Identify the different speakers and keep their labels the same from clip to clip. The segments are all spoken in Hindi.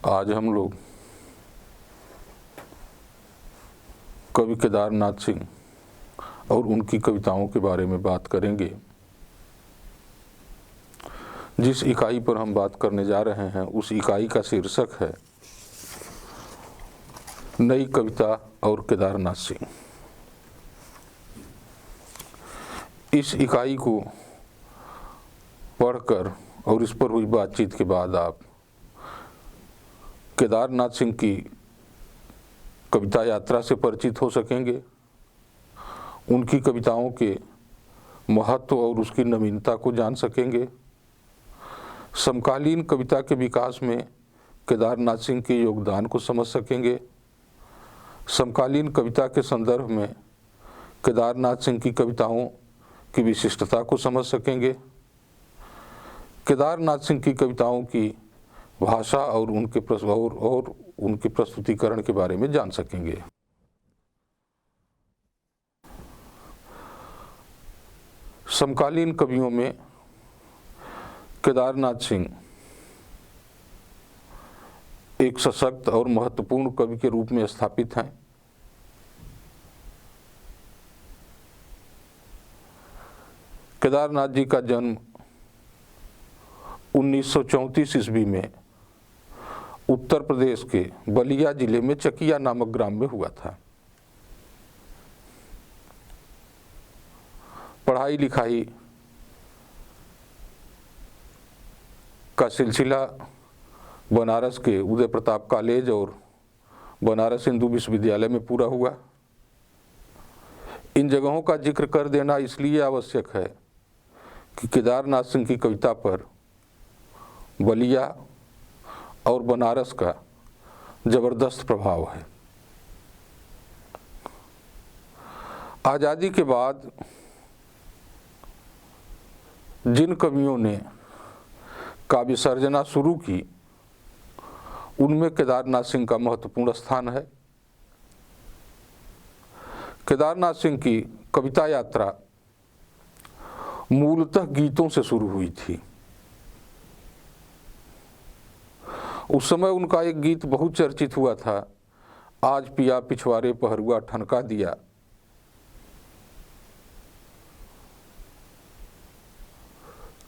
Speaker 1: आज हम लोग कवि केदारनाथ सिंह और उनकी कविताओं के बारे में बात करेंगे। जिस इकाई पर हम बात करने जा रहे हैं उस इकाई का शीर्षक है नई कविता और केदारनाथ सिंह। इस इकाई को पढ़कर और इस पर हुई बातचीत के बाद आप केदारनाथ सिंह की कविता यात्रा से परिचित हो सकेंगे, उनकी कविताओं के महत्व और उसकी नवीनता को जान सकेंगे, समकालीन कविता के विकास में केदारनाथ सिंह के योगदान को समझ सकेंगे, समकालीन कविता के संदर्भ में केदारनाथ सिंह की कविताओं की विशिष्टता को समझ सकेंगे, केदारनाथ सिंह की कविताओं की भाषा और उनके प्रस्तुतिकरण के बारे में जान सकेंगे। समकालीन कवियों में केदारनाथ सिंह एक सशक्त और महत्वपूर्ण कवि के रूप में स्थापित हैं। केदारनाथ जी का जन्म 1934 ईस्वी में उत्तर प्रदेश के बलिया जिले में चकिया नामक ग्राम में हुआ था। पढ़ाई लिखाई का सिलसिला बनारस के उदय प्रताप कॉलेज और बनारस हिंदू विश्वविद्यालय में पूरा हुआ। इन जगहों का जिक्र कर देना इसलिए आवश्यक है कि केदारनाथ सिंह की कविता पर बलिया और बनारस का जबरदस्त प्रभाव है। आज़ादी के बाद जिन कवियों ने काव्य सर्जना शुरू की उनमें केदारनाथ सिंह का महत्वपूर्ण स्थान है। केदारनाथ सिंह की कविता यात्रा मूलतः गीतों से शुरू हुई थी। उस समय उनका एक गीत बहुत चर्चित हुआ था, आज पिया पिछवाड़े पहरुआ ठनका दिया।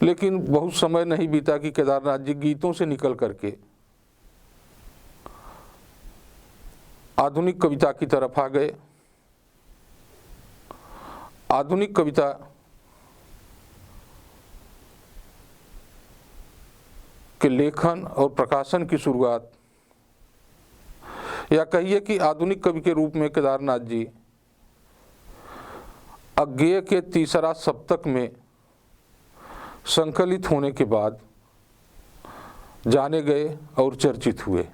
Speaker 1: लेकिन बहुत समय नहीं बीता कि केदारनाथ जी गीतों से निकल करके आधुनिक कविता की तरफ आ गए। आधुनिक कविता के लेखन और प्रकाशन की शुरुआत, या कहिए कि आधुनिक कवि के रूप में केदारनाथ जी अज्ञेय के तीसरा सप्तक में संकलित होने के बाद जाने गए और चर्चित हुए।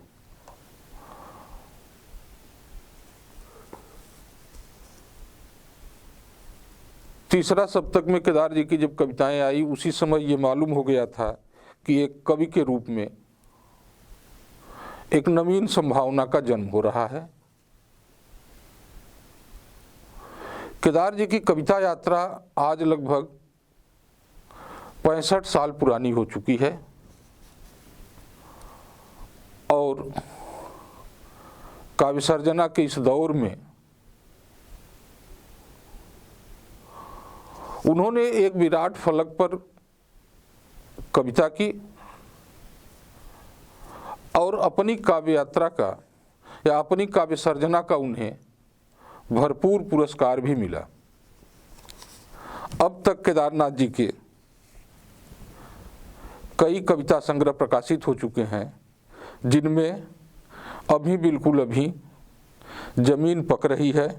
Speaker 1: तीसरा सप्तक में केदार जी की जब कविताएं आई उसी समय ये मालूम हो गया था कि एक कवि के रूप में एक नवीन संभावना का जन्म हो रहा है। केदार जी की कविता यात्रा आज लगभग 65 साल पुरानी हो चुकी है और काव्य सर्जना के इस दौर में उन्होंने एक विराट फलक पर कविता की और अपनी काव्य यात्रा का या अपनी काव्य सर्जना का उन्हें भरपूर पुरस्कार भी मिला। अब तक केदारनाथ जी के कई कविता संग्रह प्रकाशित हो चुके हैं, जिनमें अभी बिल्कुल अभी, जमीन पक रही है,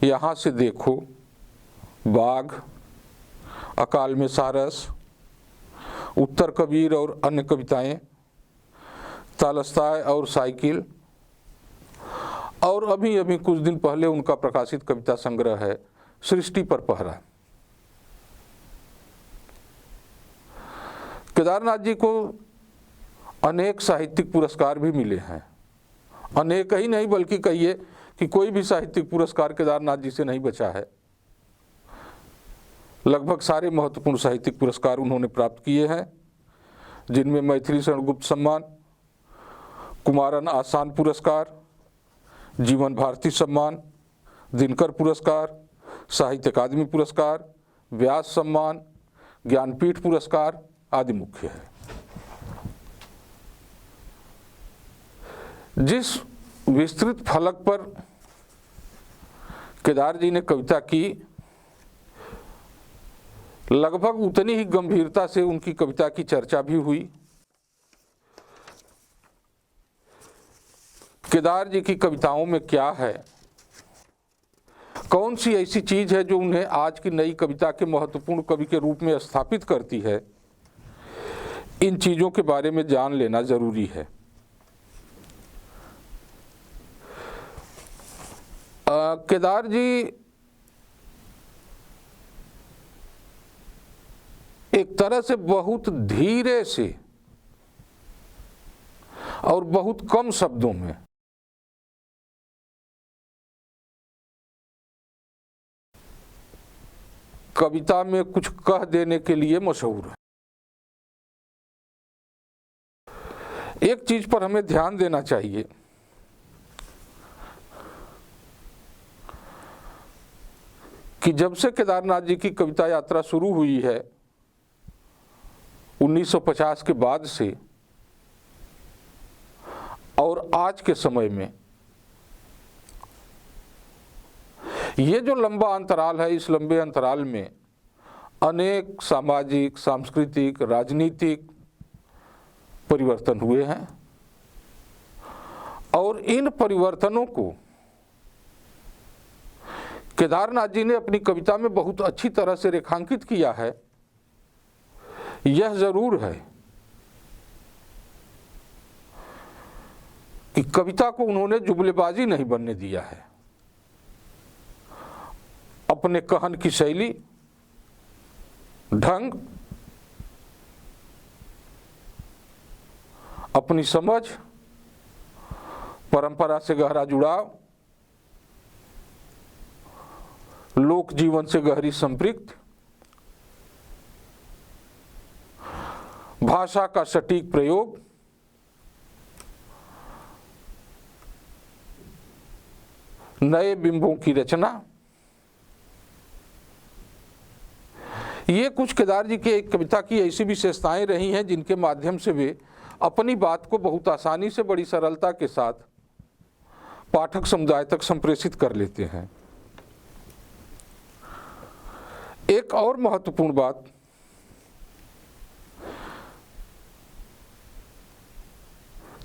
Speaker 1: यहाँ से देखो, बाघ, अकाल में सारस, उत्तर कबीर और अन्य कविताएं, तालस्ताय और साइकिल, और अभी अभी कुछ दिन पहले उनका प्रकाशित कविता संग्रह है सृष्टि पर पहरा। केदारनाथ जी को अनेक साहित्यिक पुरस्कार भी मिले हैं। अनेक ही नहीं बल्कि कहिए कि कोई भी साहित्यिक पुरस्कार केदारनाथ जी से नहीं बचा है। लगभग सारे महत्वपूर्ण साहित्यिक पुरस्कार उन्होंने प्राप्त किए हैं, जिनमें मैथिली शरण गुप्त सम्मान, कुमारन आसान पुरस्कार, जीवन भारती सम्मान, दिनकर पुरस्कार, साहित्य अकादमी पुरस्कार, व्यास सम्मान, ज्ञानपीठ पुरस्कार आदि मुख्य है। जिस विस्तृत फलक पर केदार जी ने कविता की, लगभग उतनी ही गंभीरता से उनकी कविता की चर्चा भी हुई। केदार जी की कविताओं में क्या है, कौन सी ऐसी चीज है जो उन्हें आज की नई कविता के महत्वपूर्ण कवि के रूप में स्थापित करती है, इन चीजों के बारे में जान लेना जरूरी है। केदार जी एक तरह से बहुत धीरे से और बहुत कम शब्दों में कविता में कुछ कह देने के लिए मशहूर है। एक चीज पर हमें ध्यान देना चाहिए कि जब से केदारनाथ जी की कविता यात्रा शुरू हुई है 1950 के बाद से, और आज के समय में ये जो लंबा अंतराल है, इस लंबे अंतराल में अनेक सामाजिक, सांस्कृतिक, राजनीतिक परिवर्तन हुए हैं और इन परिवर्तनों को केदारनाथ जी ने अपनी कविता में बहुत अच्छी तरह से रेखांकित किया है। यह जरूर है कि कविता को उन्होंने जुमलेबाजी नहीं बनने दिया है। अपने कहन की शैली, ढंग, अपनी समझ, परंपरा से गहरा जुड़ाव, लोक जीवन से गहरी संपृक्ति, भाषा का सटीक प्रयोग, नए बिंबों की रचना, ये कुछ केदार जी के एक कविता की ऐसी विशेषताएं रही हैं जिनके माध्यम से वे अपनी बात को बहुत आसानी से, बड़ी सरलता के साथ पाठक समुदाय तक संप्रेषित कर लेते हैं। एक और महत्वपूर्ण बात,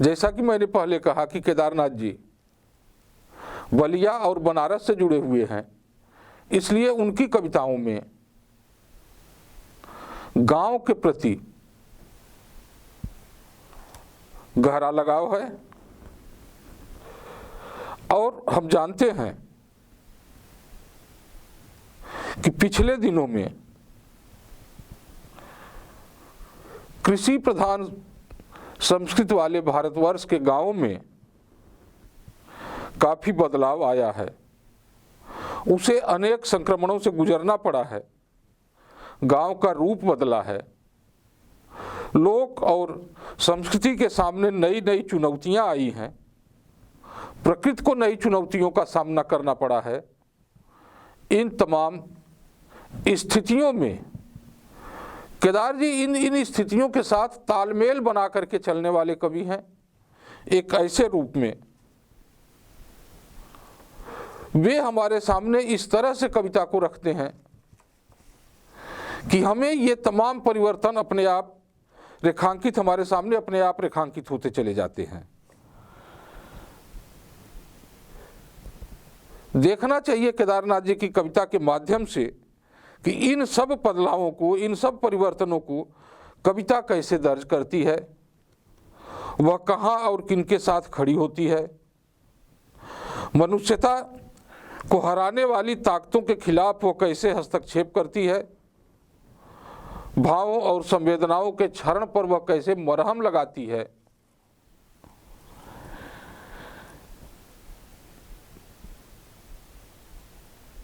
Speaker 1: जैसा कि मैंने पहले कहा कि केदारनाथ जी बलिया और बनारस से जुड़े हुए हैं, इसलिए उनकी कविताओं में गांव के प्रति गहरा लगाव है। और हम जानते हैं कि पिछले दिनों में कृषि प्रधान संस्कृति वाले भारतवर्ष के गांवों में काफी बदलाव आया है। उसे अनेक संक्रमणों से गुजरना पड़ा है। गांव का रूप बदला है। लोक और संस्कृति के सामने नई नई चुनौतियां आई हैं। प्रकृति को नई चुनौतियों का सामना करना पड़ा है। इन तमाम स्थितियों में केदार जी इन स्थितियों के साथ तालमेल बना करके चलने वाले कवि हैं। एक ऐसे रूप में वे हमारे सामने इस तरह से कविता को रखते हैं कि हमें ये तमाम परिवर्तन अपने आप रेखांकित, हमारे सामने अपने आप रेखांकित होते चले जाते हैं। देखना चाहिए केदारनाथ जी की कविता के माध्यम से कि इन सब बदलावों को, इन सब परिवर्तनों को कविता कैसे दर्ज करती है, वह कहाँ और किनके साथ खड़ी होती है, मनुष्यता को हराने वाली ताकतों के खिलाफ वो कैसे हस्तक्षेप करती है, भावों और संवेदनाओं के क्षरण पर वह कैसे मरहम लगाती है।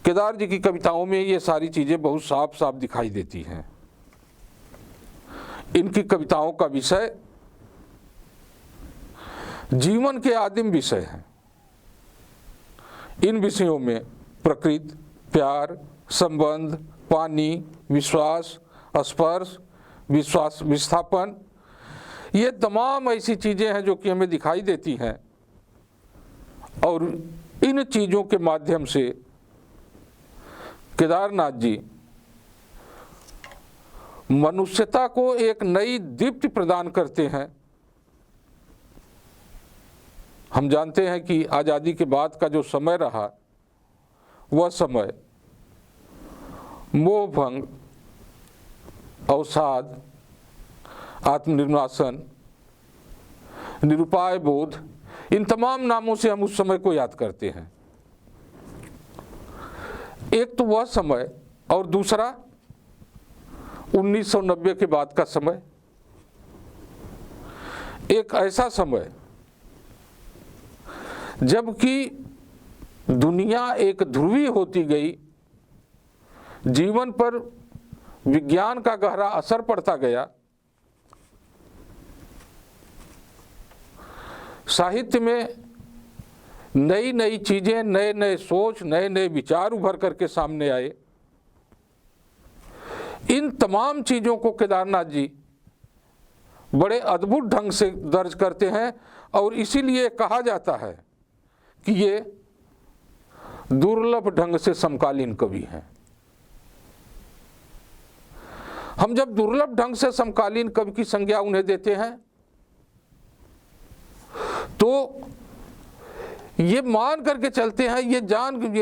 Speaker 1: केदार जी की कविताओं में ये सारी चीजें बहुत साफ साफ दिखाई देती हैं। इनकी कविताओं का विषय जीवन के आदिम विषय हैं। इन विषयों में प्रकृति, प्यार, संबंध, पानी, विश्वास, स्पर्श, विश्वास विस्थापन, ये तमाम ऐसी चीज़ें हैं जो कि हमें दिखाई देती हैं, और इन चीज़ों के माध्यम से केदारनाथ जी मनुष्यता को एक नई दीप्ति प्रदान करते हैं। हम जानते हैं कि आज़ादी के बाद का जो समय रहा, वह समय मोहभंग, अवसाद, आत्मनिर्वासन, निरुपाय बोध, इन तमाम नामों से हम उस समय को याद करते हैं। एक तो वह समय, और दूसरा 1990 के बाद का समय, एक ऐसा समय जबकि दुनिया एक ध्रुवी होती गई, जीवन पर विज्ञान का गहरा असर पड़ता गया, साहित्य में नई नई चीज़ें, नए नए सोच, नए नए विचार उभर करके सामने आए। इन तमाम चीज़ों को केदारनाथ जी बड़े अद्भुत ढंग से दर्ज करते हैं, और इसीलिए कहा जाता है कि ये दुर्लभ ढंग से समकालीन कवि हैं। हम जब दुर्लभ ढंग से समकालीन कवि की संज्ञा उन्हें देते हैं, तो ये मान करके चलते हैं, ये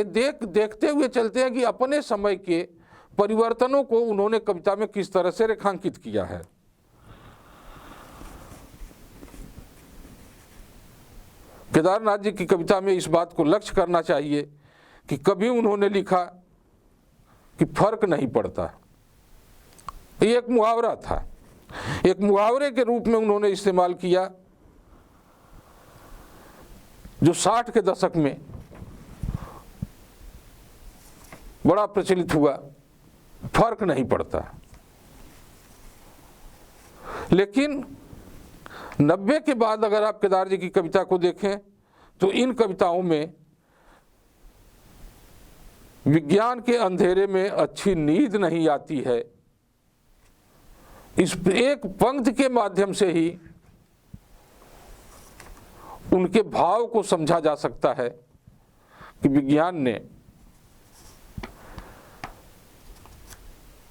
Speaker 1: देखते हुए चलते हैं कि अपने समय के परिवर्तनों को उन्होंने कविता में किस तरह से रेखांकित किया है। केदारनाथ जी की कविता में इस बात को लक्ष्य करना चाहिए कि कभी उन्होंने लिखा कि फर्क नहीं पड़ता। ये एक मुहावरा था, एक मुहावरे के रूप में उन्होंने इस्तेमाल किया, जो 60 के दशक में बड़ा प्रचलित हुआ, फर्क नहीं पड़ता। लेकिन 90 के बाद अगर आप केदार जी की कविता को देखें, तो इन कविताओं में विज्ञान के अंधेरे में अच्छी नींद नहीं आती है। इस एक पंक्ति के माध्यम से ही उनके भाव को समझा जा सकता है कि विज्ञान ने,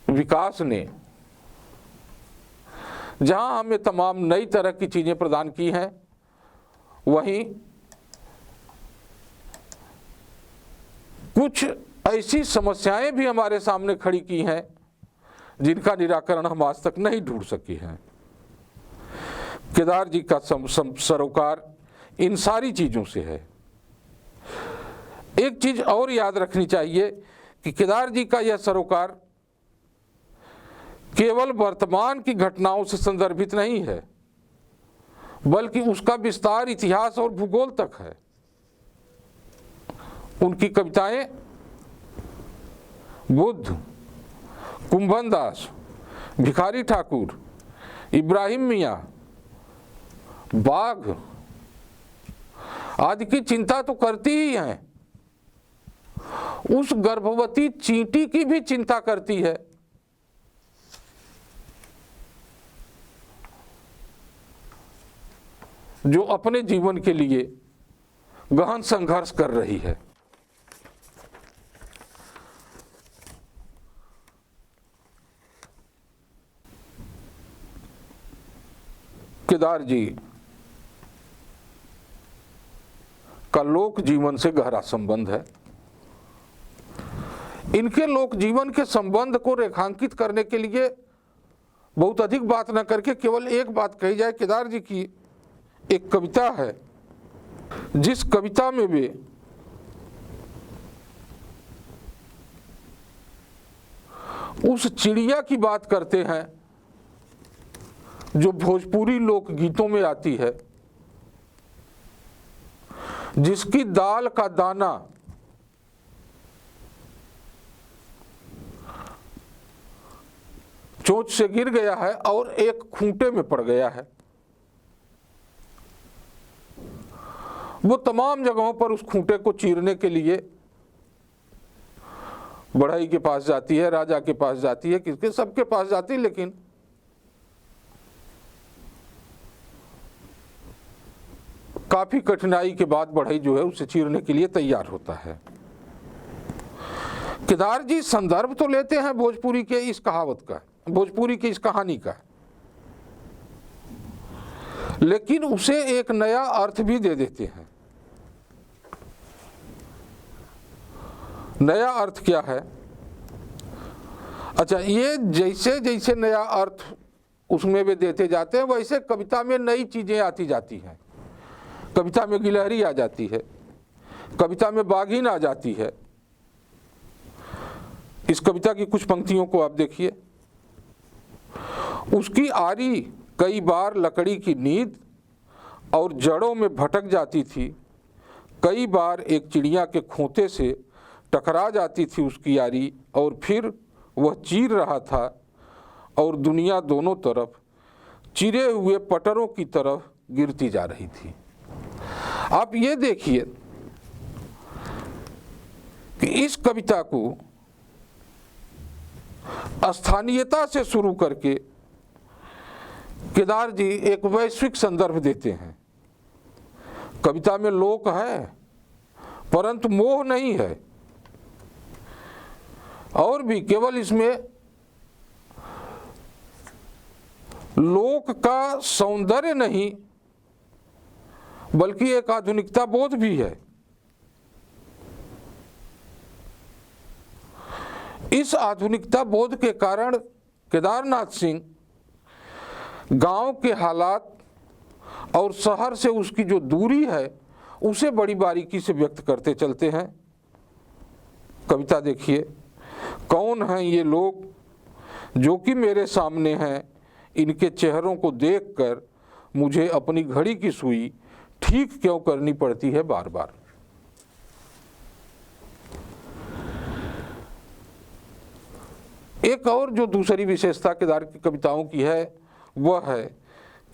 Speaker 1: विकास ने जहां हमें तमाम नई तरह की चीजें प्रदान की हैं, वहीं कुछ ऐसी समस्याएं भी हमारे सामने खड़ी की हैं जिनका निराकरण हम आज तक नहीं ढूंढ सके हैं। केदार जी का सरोकार इन सारी चीजों से है। एक चीज और याद रखनी चाहिए कि केदार जी का यह सरोकार केवल वर्तमान की घटनाओं से संदर्भित नहीं है, बल्कि उसका विस्तार इतिहास और भूगोल तक है। उनकी कविताएं बुद्ध, कुंभन दास, भिखारी ठाकुर, इब्राहिम मियाँ, बाघ आदि की चिंता तो करती ही हैं, उस गर्भवती चींटी की भी चिंता करती है जो अपने जीवन के लिए गहन संघर्ष कर रही है। केदार जी का लोक जीवन से गहरा संबंध है। इनके लोक जीवन के संबंध को रेखांकित करने के लिए बहुत अधिक बात न करके केवल एक बात कही जाए। केदार जी की एक कविता है, जिस कविता में वे उस चिड़िया की बात करते हैं जो भोजपुरी लोकगीतों में आती है, जिसकी दाल का दाना चोंच से गिर गया है और एक खूंटे में पड़ गया है। वो तमाम जगहों पर उस खूंटे को चीरने के लिए बढ़ई के पास जाती है, राजा के पास जाती है, किसके सबके पास जाती है, लेकिन काफी कठिनाई के बाद बढ़ई जो है उसे चीरने के लिए तैयार होता है। केदार जी संदर्भ तो लेते हैं भोजपुरी के इस कहावत का, भोजपुरी की इस कहानी का, लेकिन उसे एक नया अर्थ भी दे देते हैं। नया अर्थ क्या है? अच्छा, ये जैसे जैसे नया अर्थ उसमें वे देते जाते हैं, वैसे कविता में नई चीजें आती जाती हैं। कविता में गिलहरी आ जाती है, कविता में बाघिन आ जाती है। इस कविता की कुछ पंक्तियों को आप देखिए। उसकी आरी कई बार लकड़ी की नींद और जड़ों में भटक जाती थी, कई बार एक चिड़िया के खोते से टकरा जाती थी उसकी आरी, और फिर वह चीर रहा था और दुनिया दोनों तरफ चिरे हुए पटरों की तरफ गिरती जा रही थी। आप ये देखिए कि इस कविता को स्थानीयता से शुरू करके केदार जी एक वैश्विक संदर्भ देते हैं। कविता में लोक है परंतु मोह नहीं है, और भी केवल इसमें लोक का सौंदर्य नहीं बल्कि एक आधुनिकता बोध भी है। इस आधुनिकता बोध के कारण केदारनाथ सिंह गांव के हालात और शहर से उसकी जो दूरी है उसे बड़ी बारीकी से व्यक्त करते चलते हैं। कविता देखिए, कौन हैं ये लोग जो कि मेरे सामने हैं, इनके चेहरों को देखकर मुझे अपनी घड़ी की सुई ठीक क्यों करनी पड़ती है बार बार। एक और जो दूसरी विशेषता केदार की कविताओं की है वह है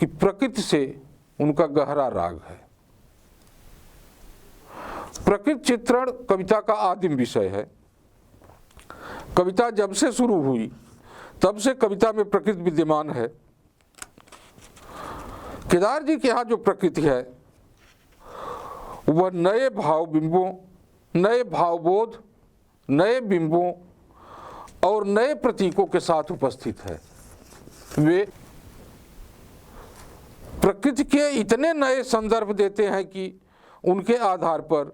Speaker 1: कि प्रकृति से उनका गहरा राग है। प्रकृति चित्रण कविता का आदिम विषय है। कविता जब से शुरू हुई तब से कविता में प्रकृति विद्यमान है। केदार जी के यहाँ जो प्रकृति है वह नए भाव बिंबों, नए भावबोध, नए बिंबों और नए प्रतीकों के साथ उपस्थित है। वे प्रकृति के इतने नए संदर्भ देते हैं कि उनके आधार पर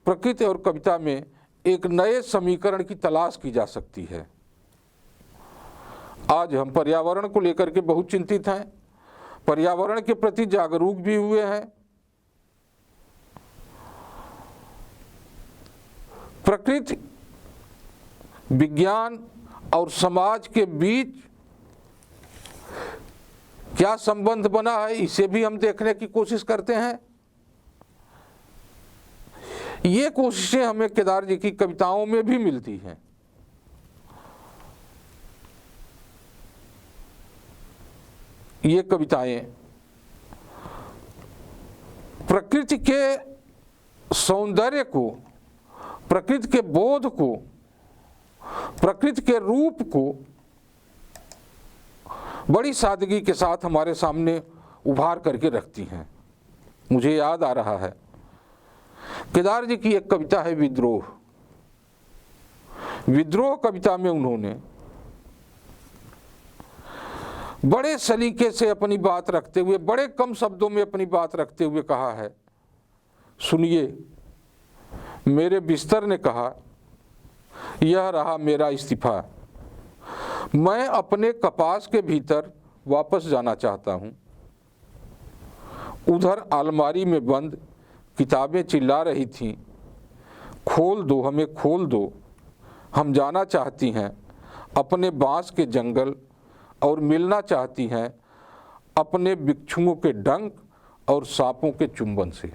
Speaker 1: प्रकृति और कविता में एक नए समीकरण की तलाश की जा सकती है। आज हम पर्यावरण को लेकर के बहुत चिंतित हैं, पर्यावरण के प्रति जागरूक भी हुए हैं। प्रकृति, विज्ञान और समाज के बीच क्या संबंध बना है इसे भी हम देखने की कोशिश करते हैं। ये कोशिशें हमें केदार जी की कविताओं में भी मिलती हैं। ये कविताएं प्रकृति के सौंदर्य को, प्रकृति के बोध को, प्रकृति के रूप को बड़ी सादगी के साथ हमारे सामने उभार करके रखती हैं। मुझे याद आ रहा है केदार जी की एक कविता है विद्रोह। विद्रोह कविता में उन्होंने बड़े सलीके से अपनी बात रखते हुए, बड़े कम शब्दों में अपनी बात रखते हुए कहा है, सुनिए, मेरे बिस्तर ने कहा, यह रहा मेरा इस्तीफा, मैं अपने कपास के भीतर वापस जाना चाहता हूँ। उधर अलमारी में बंद किताबें चिल्ला रही थीं, खोल दो हमें, खोल दो, हम जाना चाहती हैं अपने बांस के जंगल और मिलना चाहती हैं अपने बिच्छुओं के डंक और सांपों के चुंबन से।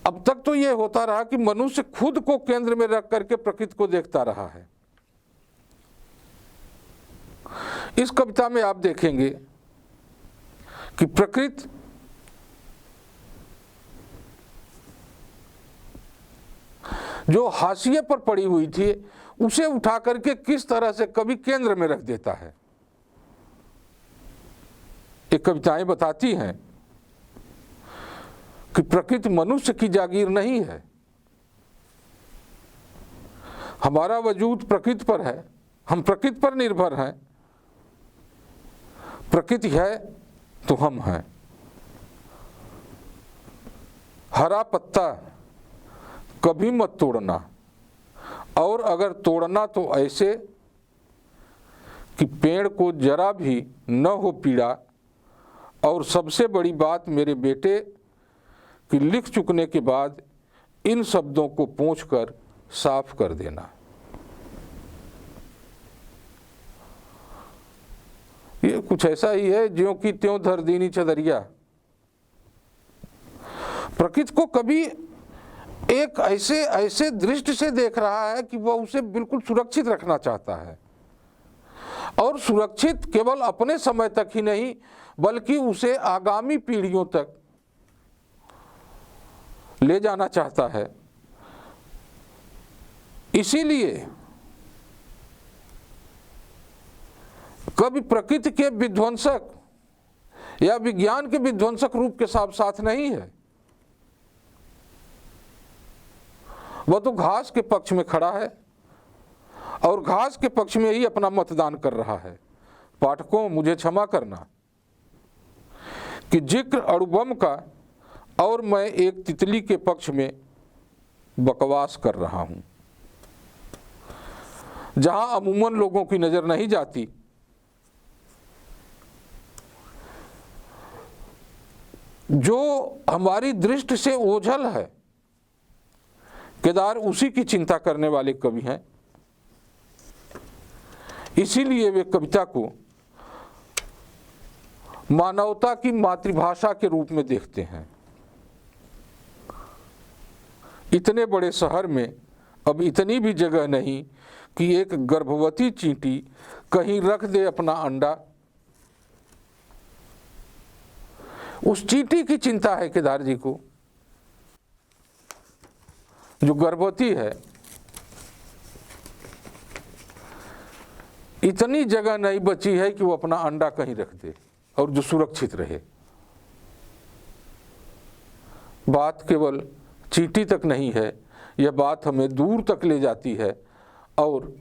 Speaker 1: अब तक तो ये होता रहा कि मनुष्य खुद को केंद्र में रख करके प्रकृति को देखता रहा है। इस कविता में आप देखेंगे कि प्रकृति जो हाशिए पर पड़ी हुई थी उसे उठा करके किस तरह से कवि केंद्र में रख देता है। ये कविताएं बताती हैं कि प्रकृति मनुष्य की जागीर नहीं है, हमारा वजूद प्रकृति पर है, हम प्रकृति पर निर्भर हैं, प्रकृति है तो हम हैं। हरा पत्ता कभी मत तोड़ना, और अगर तोड़ना तो ऐसे कि पेड़ को जरा भी न हो पीड़ा। और सबसे बड़ी बात मेरे बेटे कि लिख चुकने के बाद इन शब्दों को पोंछकर साफ कर देना। ये कुछ ऐसा ही है ज्यों की त्यों धर दीनी चदरिया। प्रकृति को कभी एक ऐसे दृष्टि से देख रहा है कि वह उसे बिल्कुल सुरक्षित रखना चाहता है, और सुरक्षित केवल अपने समय तक ही नहीं बल्कि उसे आगामी पीढ़ियों तक ले जाना चाहता है। इसीलिए कभी प्रकृति के विध्वंसक या विज्ञान के विध्वंसक रूप के साथ नहीं है, वह तो घास के पक्ष में खड़ा है और घास के पक्ष में ही अपना मतदान कर रहा है। पाठकों, मुझे क्षमा करना कि जिक्र अणुबम का और मैं एक तितली के पक्ष में बकवास कर रहा हूं, जहां अमूमन लोगों की नजर नहीं जाती। जो हमारी दृष्टि से ओझल है, केदार उसी की चिंता करने वाले कवि हैं। इसीलिए वे कविता को मानवता की मातृभाषा के रूप में देखते हैं। इतने बड़े शहर में अब इतनी भी जगह नहीं कि एक गर्भवती चींटी कहीं रख दे अपना अंडा। उस चींटी की चिंता है केदार जी को, जो गर्भवती है। इतनी जगह नहीं बची है कि वो अपना अंडा कहीं रख दे और जो सुरक्षित रहे। बात केवल चींटी तक नहीं है, यह बात हमें दूर तक ले जाती है और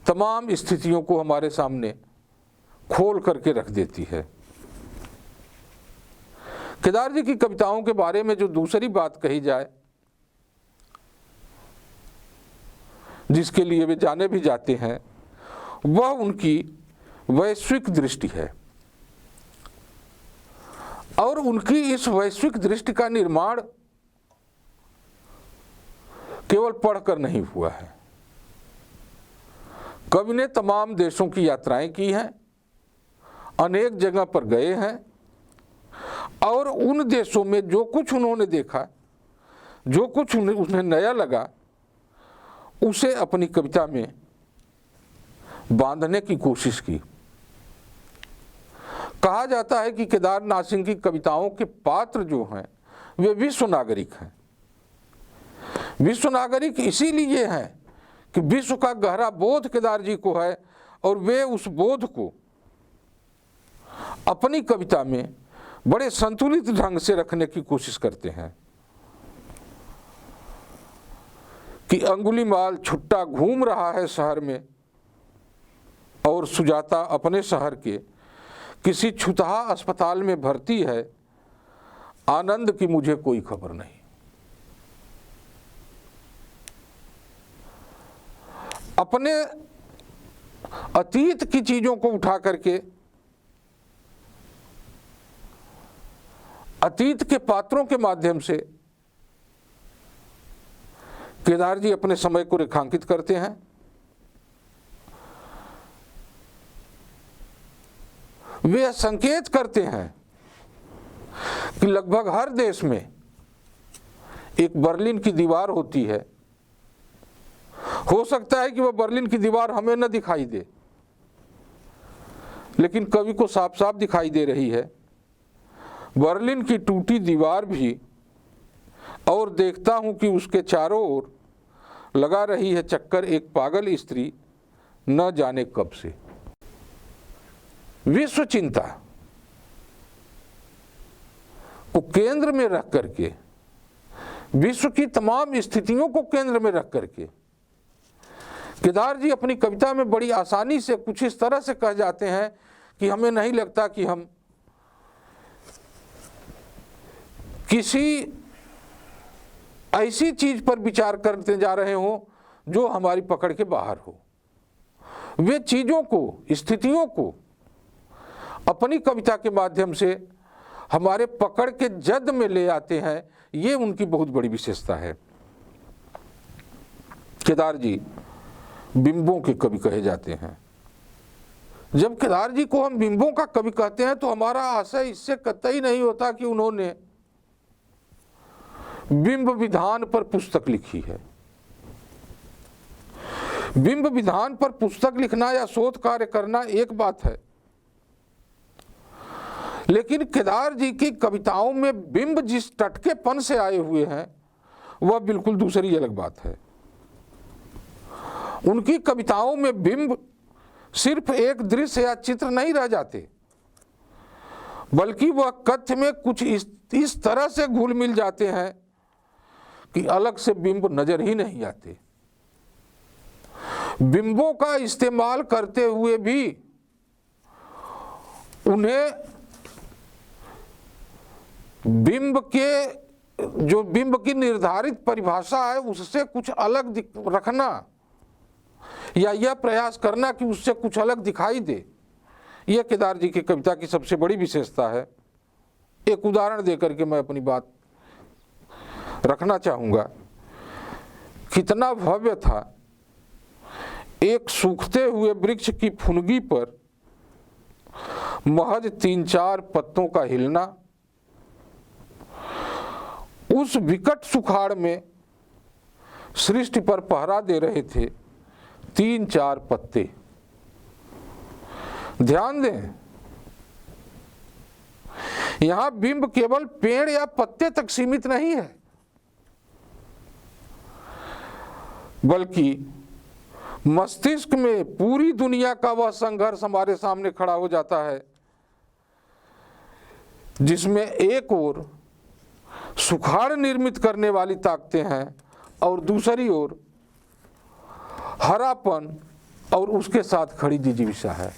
Speaker 1: तमाम स्थितियों को हमारे सामने खोल करके रख देती है। केदार जी की कविताओं के बारे में जो दूसरी बात कही जाए, जिसके लिए वे जाने भी जाते हैं, वह उनकी वैश्विक दृष्टि है। और उनकी इस वैश्विक दृष्टि का निर्माण केवल पढ़कर नहीं हुआ है। कवि ने तमाम देशों की यात्राएं की हैं, अनेक जगह पर गए हैं, और उन देशों में जो कुछ उन्होंने देखा, जो कुछ उन्हें नया लगा, उसे अपनी कविता में बांधने की कोशिश की। कहा जाता है कि केदारनाथ सिंह की कविताओं के पात्र जो हैं वे विश्व नागरिक हैं। विश्व नागरिक इसीलिए हैं कि विश्व का गहरा बोध केदार जी को है, और वे उस बोध को अपनी कविता में बड़े संतुलित ढंग से रखने की कोशिश करते हैं कि अंगुलीमाल छुट्टा घूम रहा है शहर में, और सुजाता अपने शहर के किसी छुतहा अस्पताल में भर्ती है, आनंद की मुझे कोई खबर नहीं। अपने अतीत की चीजों को उठा करके, अतीत के पात्रों के माध्यम से केदार जी अपने समय को रेखांकित करते हैं। वे संकेत करते हैं कि लगभग हर देश में एक बर्लिन की दीवार होती है। हो सकता है कि वह बर्लिन की दीवार हमें न दिखाई दे, लेकिन कवि को साफ साफ दिखाई दे रही है बर्लिन की टूटी दीवार भी, और देखता हूं कि उसके चारों ओर लगा रही है चक्कर एक पागल स्त्री न जाने कब से। विश्व चिंता को केंद्र में रख करके, विश्व की तमाम स्थितियों को केंद्र में रख करके केदार जी अपनी कविता में बड़ी आसानी से कुछ इस तरह से कह जाते हैं कि हमें नहीं लगता कि हम किसी ऐसी चीज पर विचार करते जा रहे हो जो हमारी पकड़ के बाहर हो। वे चीजों को, स्थितियों को अपनी कविता के माध्यम से हमारे पकड़ के जद में ले आते हैं। ये उनकी बहुत बड़ी विशेषता है। केदार जी बिंबों के कवि कहे जाते हैं। जब केदार जी को हम बिंबों का कवि कहते हैं तो हमारा आशय इससे कतई नहीं होता कि उन्होंने बिंब विधान पर पुस्तक लिखी है। बिंब विधान पर पुस्तक लिखना या शोध कार्य करना एक बात है, लेकिन केदार जी की कविताओं में बिंब जिस टटकेपन से आए हुए हैं वह बिल्कुल दूसरी अलग बात है। उनकी कविताओं में बिंब सिर्फ एक दृश्य या चित्र नहीं रह जाते, बल्कि वह कथ्य में कुछ इस तरह से घुल मिल जाते हैं कि अलग से बिंब नजर ही नहीं आते। बिंबों का इस्तेमाल करते हुए भी उन्हें बिंब की निर्धारित परिभाषा है उससे कुछ अलग रखना या यह प्रयास करना कि उससे कुछ अलग दिखाई दे, यह केदार जी की कविता की सबसे बड़ी विशेषता है। एक उदाहरण देकर के मैं अपनी बात रखना चाहूंगा। कितना भव्य था एक सूखते हुए वृक्ष की फुनगी पर महज 3-4 पत्तों का हिलना। उस विकट सुखाड़ में सृष्टि पर पहरा दे रहे थे 3-4 पत्ते। ध्यान दें, यहां बिंब केवल पेड़ या पत्ते तक सीमित नहीं है, बल्कि मस्तिष्क में पूरी दुनिया का वह संघर्ष हमारे सामने खड़ा हो जाता है, जिसमें एक ओर सुखाड़ निर्मित करने वाली ताकतें हैं और दूसरी ओर हरापन और उसके साथ खड़ी जिजीविषा है।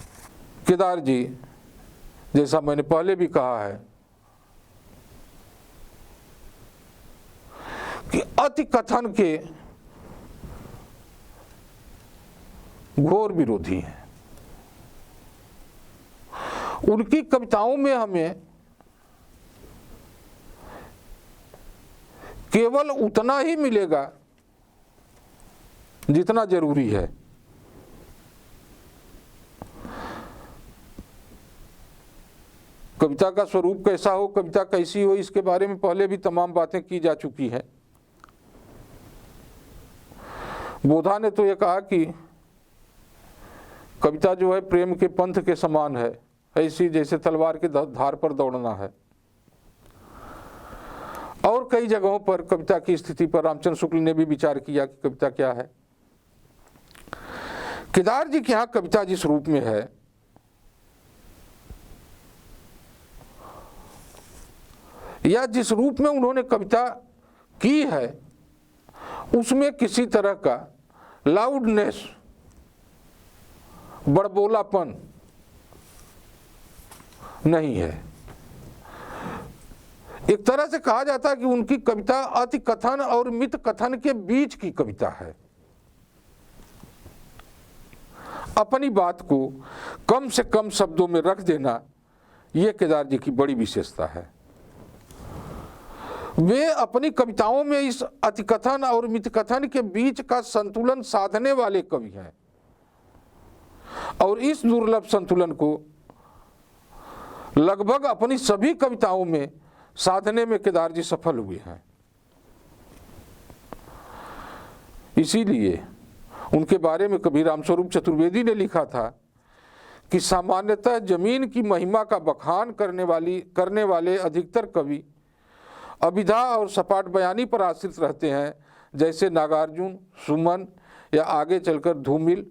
Speaker 1: केदार जी, जैसा मैंने पहले भी कहा है कि अति कथन के घोर विरोधी हैं। उनकी कविताओं में हमें केवल उतना ही मिलेगा जितना जरूरी है। कविता का स्वरूप कैसा हो, कविता कैसी हो, इसके बारे में पहले भी तमाम बातें की जा चुकी हैं। बोधा ने तो ये कहा कि कविता जो है प्रेम के पंथ के समान है, ऐसी जैसे तलवार के धार पर दौड़ना है। और कई जगहों पर कविता की स्थिति पर रामचंद्र शुक्ल ने भी विचार किया कि कविता क्या है। केदार जी के यहाँ कविता जिस रूप में है, या जिस रूप में उन्होंने कविता की है, उसमें किसी तरह का लाउडनेस, बड़बोलापन नहीं है। एक तरह से कहा जाता है कि उनकी कविता अति कथन और मित कथन के बीच की कविता है। अपनी बात को कम से कम शब्दों में रख देना, यह केदार जी की बड़ी विशेषता है। वे अपनी कविताओं में इस अतिकथन और मितकथन के बीच का संतुलन साधने वाले कवि हैं, और इस दुर्लभ संतुलन को लगभग अपनी सभी कविताओं में साधने में केदार जी सफल हुए हैं। इसीलिए उनके बारे में कभी रामस्वरूप चतुर्वेदी ने लिखा था कि सामान्यतः जमीन की महिमा का बखान करने वाले अधिकतर कवि अभिधा और सपाट बयानी पर आश्रित रहते हैं, जैसे नागार्जुन, सुमन या आगे चलकर धूमिल।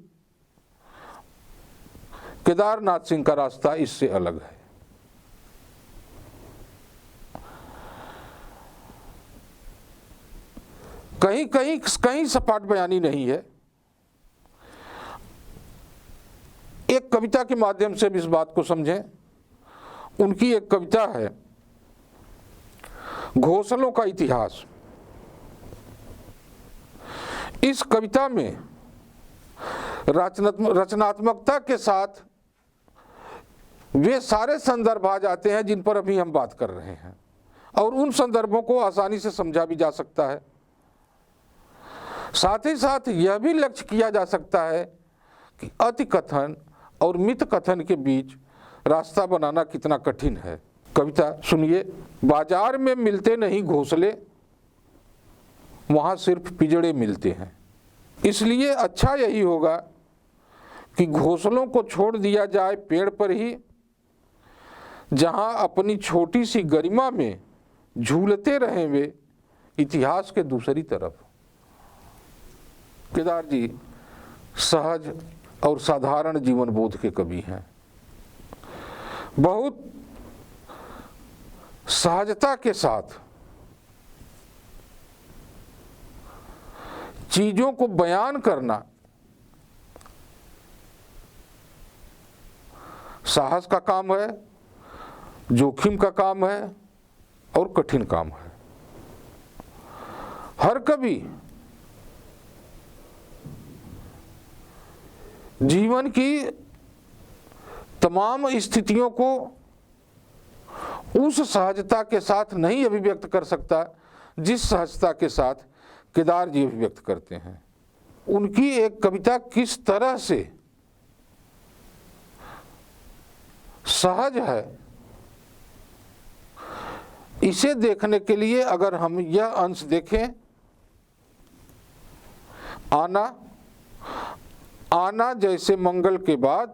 Speaker 1: केदारनाथ सिंह का रास्ता इससे अलग है। कहीं सपाट बयानी नहीं है। एक कविता के माध्यम से भी इस बात को समझें। उनकी एक कविता है घोंसलों का इतिहास। इस कविता में रचनात्मकता के साथ वे सारे संदर्भ आ जाते हैं जिन पर अभी हम बात कर रहे हैं, और उन संदर्भों को आसानी से समझा भी जा सकता है। साथ ही साथ यह भी लक्ष्य किया जा सकता है कि अति कथन और मिथ कथन के बीच रास्ता बनाना कितना कठिन है। कविता सुनिए। बाजार में मिलते नहीं घोंसले, वहाँ सिर्फ पिंजड़े मिलते हैं। इसलिए अच्छा यही होगा कि घोंसलों को छोड़ दिया जाए पेड़ पर ही, जहाँ अपनी छोटी सी गरिमा में झूलते रहें वे इतिहास के दूसरी तरफ। केदार जी सहज और साधारण जीवन बोध के कवि हैं। बहुत सहजता के साथ चीजों को बयान करना साहस का काम है, जोखिम का काम है और कठिन काम है। हर कवि जीवन की तमाम स्थितियों को उस सहजता के साथ नहीं अभिव्यक्त कर सकता जिस सहजता के साथ केदार जी अभिव्यक्त करते हैं। उनकी एक कविता किस तरह से सहज है, इसे देखने के लिए अगर हम यह अंश देखें, आना जैसे मंगल के बाद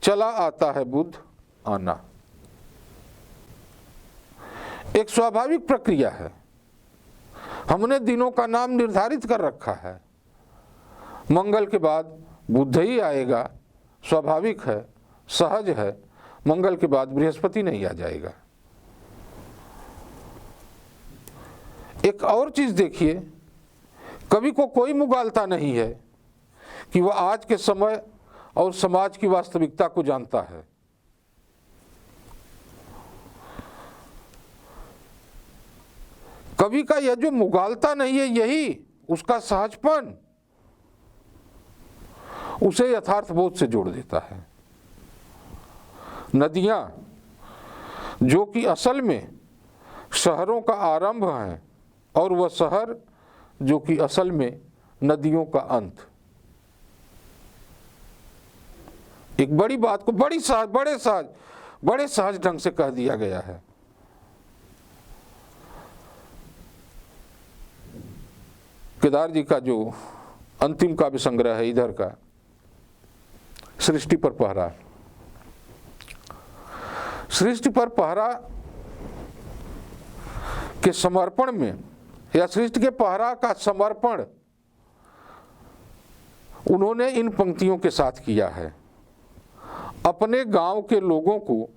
Speaker 1: चला आता है बुध आना, एक स्वाभाविक प्रक्रिया है। हमने दिनों का नाम निर्धारित कर रखा है। मंगल के बाद बुध ही आएगा, स्वाभाविक है, सहज है। मंगल के बाद बृहस्पति नहीं आ जाएगा। एक और चीज देखिए, कवि को कोई मुगालता नहीं है कि वह आज के समय और समाज की वास्तविकता को जानता है। कवि का यह जो मुगालता नहीं है, यही उसका सहजपन उसे यथार्थ बोध से जोड़ देता है। नदियां जो कि असल में शहरों का आरंभ हैं, और वह शहर जो कि असल में नदियों का अंत। एक बड़ी बात को बड़े सहज ढंग से कह दिया गया है। केदार जी का जो अंतिम काव्य संग्रह है इधर का, सृष्टि पर पहरा, सृष्टि पर पहरा के समर्पण में, या सृष्टि के पहरा का समर्पण उन्होंने इन पंक्तियों के साथ किया है। अपने गांव के लोगों को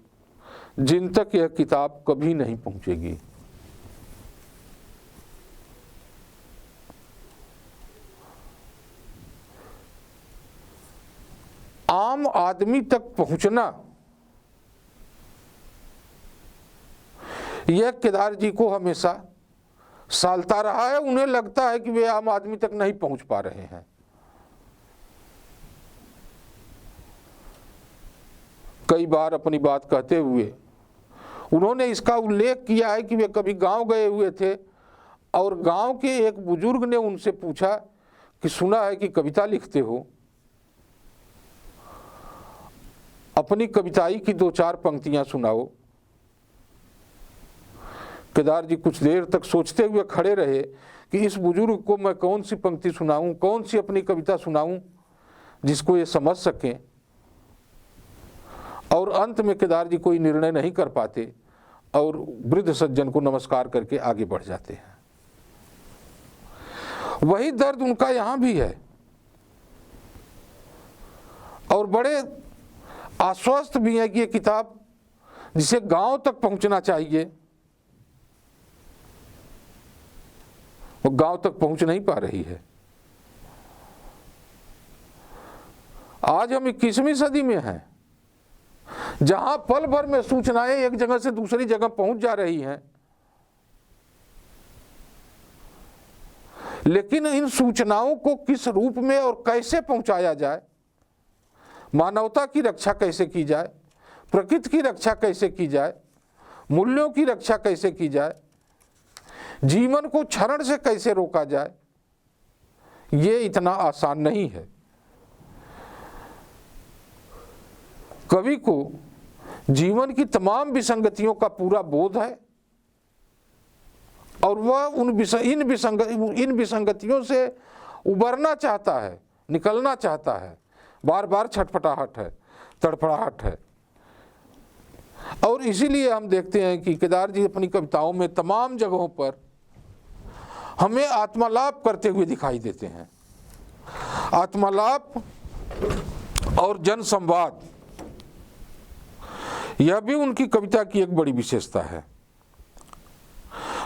Speaker 1: जिन तक यह किताब कभी नहीं पहुंचेगी। आम आदमी तक पहुंचना, यह केदार जी को हमेशा सालता रहा है। उन्हें लगता है कि वे आम आदमी तक नहीं पहुंच पा रहे हैं। कई बार अपनी बात कहते हुए उन्होंने इसका उल्लेख किया है कि वे कभी गांव गए हुए थे और गांव के एक बुजुर्ग ने उनसे पूछा कि सुना है कि कविता लिखते हो, अपनी कविताई की 2-4 पंक्तियां सुनाओ। केदार जी कुछ देर तक सोचते हुए खड़े रहे कि इस बुजुर्ग को मैं कौन सी पंक्ति सुनाऊं, कौन सी अपनी कविता सुनाऊं जिसको ये समझ सकें। और अंत में केदार जी कोई निर्णय नहीं कर पाते और वृद्ध सज्जन को नमस्कार करके आगे बढ़ जाते हैं। वही दर्द उनका यहां भी है और बड़े आश्वस्त भी है कि ये किताब जिसे गांव तक पहुंचना चाहिए वो गांव तक पहुंच नहीं पा रही है। आज हम 21वीं सदी में हैं, जहां पल भर में सूचनाएं एक जगह से दूसरी जगह पहुंच जा रही हैं, लेकिन इन सूचनाओं को किस रूप में और कैसे पहुंचाया जाए, मानवता की रक्षा कैसे की जाए, प्रकृति की रक्षा कैसे की जाए, मूल्यों की रक्षा कैसे की जाए, जीवन को क्षरण से कैसे रोका जाए, ये इतना आसान नहीं है। कवि को जीवन की तमाम विसंगतियों का पूरा बोध है और वह इन विसंगतियों से उबरना चाहता है, निकलना चाहता है। बार बार छटपटाहट है, तड़फड़ाहट है। और इसीलिए हम देखते हैं कि केदार जी अपनी कविताओं में तमाम जगहों पर हमें आत्मालाप करते हुए दिखाई देते हैं। आत्मालाप और जन संवाद, यह भी उनकी कविता की एक बड़ी विशेषता है।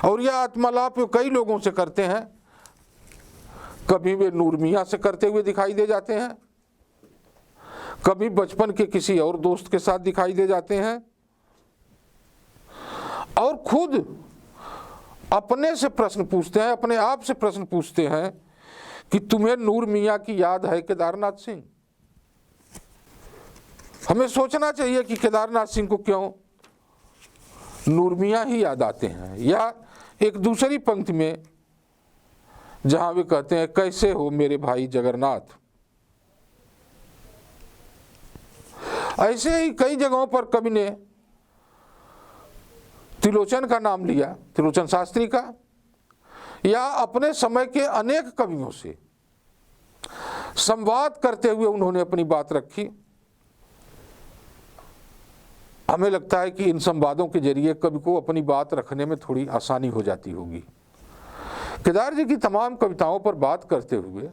Speaker 1: और यह आत्मालाप कई लोगों से करते हैं। कभी वे नूर मियां से करते हुए दिखाई दे जाते हैं, कभी बचपन के किसी और दोस्त के साथ दिखाई दे जाते हैं, और खुद अपने से प्रश्न पूछते हैं, अपने आप से प्रश्न पूछते हैं कि तुम्हें नूर मियां की याद है केदारनाथ सिंह? हमें सोचना चाहिए कि केदारनाथ सिंह को क्यों नूर मियां ही याद आते हैं। या एक दूसरी पंक्ति में जहां वे कहते हैं, कैसे हो मेरे भाई जगन्नाथ। ऐसे ही कई जगहों पर कवि ने त्रिलोचन का नाम लिया, त्रिलोचन शास्त्री का, या अपने समय के अनेक कवियों से संवाद करते हुए उन्होंने अपनी बात रखी। हमें लगता है कि इन संवादों के जरिए कवि को अपनी बात रखने में थोड़ी आसानी हो जाती होगी। केदार जी की तमाम कविताओं पर बात करते हुए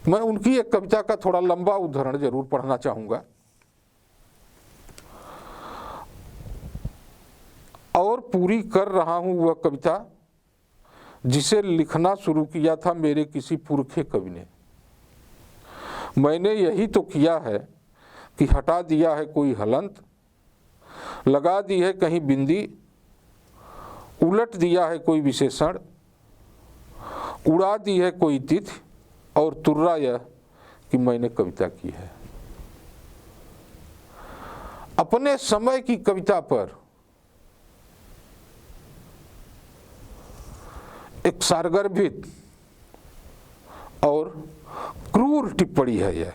Speaker 1: मैं उनकी एक कविता का थोड़ा लंबा उद्धरण जरूर पढ़ना चाहूंगा। और पूरी कर रहा हूं वह कविता जिसे लिखना शुरू किया था मेरे किसी पुरखे कवि ने। मैंने यही तो किया है कि हटा दिया है कोई हलंत, लगा दी है कहीं बिंदी, उलट दिया है कोई विशेषण, उड़ा दी है कोई तिथि, और तुर्रा यह कि मैंने कविता की है। अपने समय की कविता पर एक सारगर्भित और क्रूर टिप्पणी है यह।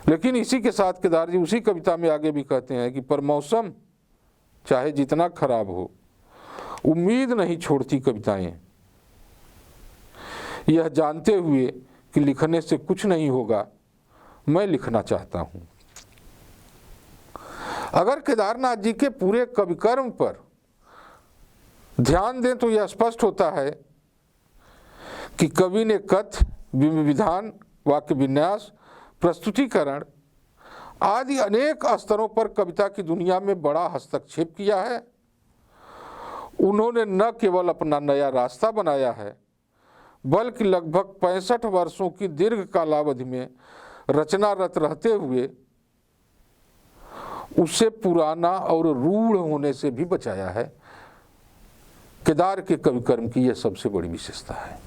Speaker 1: लेकिन इसी के साथ केदार जी उसी कविता में आगे भी कहते हैं कि पर मौसम चाहे जितना खराब हो, उम्मीद नहीं छोड़ती कविताएं, यह जानते हुए कि लिखने से कुछ नहीं होगा, मैं लिखना चाहता हूं। अगर केदारनाथ जी के पूरे कविकर्म पर ध्यान दें तो यह स्पष्ट होता है कि कवि ने कथ्य, विधान, वाक्य विन्यास, प्रस्तुतिकरण आदि अनेक स्तरों पर कविता की दुनिया में बड़ा हस्तक्षेप किया है। उन्होंने न केवल अपना नया रास्ता बनाया है, बल्कि लगभग 65 वर्षों की दीर्घ कालावधि में रचनारत रहते हुए उसे पुराना और रूढ़ होने से भी बचाया है। केदार के कविकर्म की यह सबसे बड़ी विशेषता है।